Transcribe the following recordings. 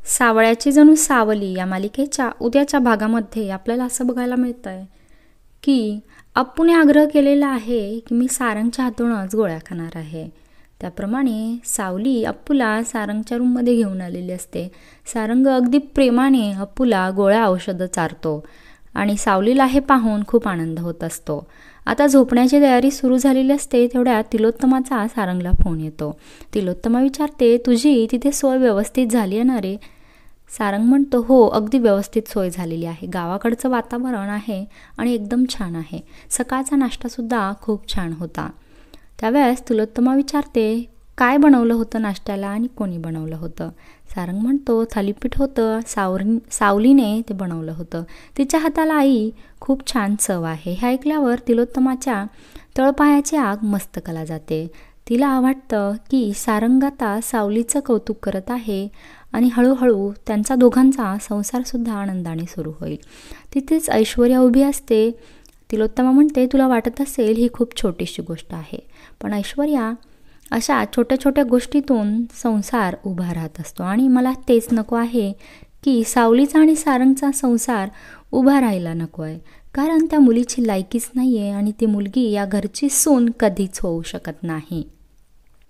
सावळ्याची जणू सावली या मालिकेच्या उद्याच्या भागामध्ये आपल्याला असं बघायला मिळतं आहे की अप्पूने आग्रह केलेला आहे की मी सारंगच्या हातूनच गोळ्या खाणार आहे. त्याप्रमाणे सावली अप्पूला सारंगच्या रूममध्ये घेऊन आलेली असते. सारंग अगदी प्रेमाने अप्पूला गोळ्या औषधं चारतो आणि सावलीला हे पाहून खूप आनंद होत असतो. आता झोपण्याची तयारी सुरू झालेली असते तेवढ्यात तिलोत्तमाचा सारंगला फोन येतो. तिलोत्तमा विचारते, तुझी तिथे सोय व्यवस्थित झाली आहे ना रे? सारंग म्हणतो, हो अगदी व्यवस्थित सोय झालेली आहे. गावाकडचं वातावरण आहे आणि एकदम छान आहे. सकाळचा नाश्तासुद्धा खूप छान होता. त्यावेळेस तिलोत्तमा विचारते, काय बनवलं होतं नाश्त्याला आणि कोणी बनवलं होतं? सारंग म्हणतो, थालीपीठ होतं, सावलीने ते बनवलं होतं. तिच्या हाताला आई खूप छान चव आहे. हे ऐकल्यावर तिलोत्तमाच्या तळपायाची आग मस्तकाला जाते. तिला वाटतं की सारंग आता सावलीचं कौतुक करत आहे आणि हळूहळू त्यांचा दोघांचा संसारसुद्धा आनंदाने सुरू होईल. तिथेच ऐश्वर्या उभी असते. तिलोत्तमा म्हणते, तुला वाटत असेल ही खूप छोटीशी गोष्ट आहे, पण ऐश्वर्या अशा छोट्या छोट्या गोष्टीतून संसार उभा राहत असतो आणि मला तेच नको आहे की सावलीचा आणि सारंगचा संसार उभा राहायला नको आहे, कारण त्या मुलीची लायकीच नाही आहे आणि ती मुलगी या घरची सून कधीच होऊ शकत नाही.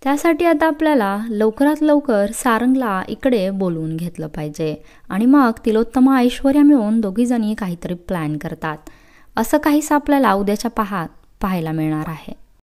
त्यासाठी आता आपल्याला लवकरात लवकर सारंगला इकडे बोलवून घेतलं पाहिजे आणि मग तिलोत्तमा ऐश्वर्या मिळून दोघीजणी काहीतरी प्लॅन करतात. असं काहीसं आपल्याला उद्याच्या पाहायला मिळणार आहे.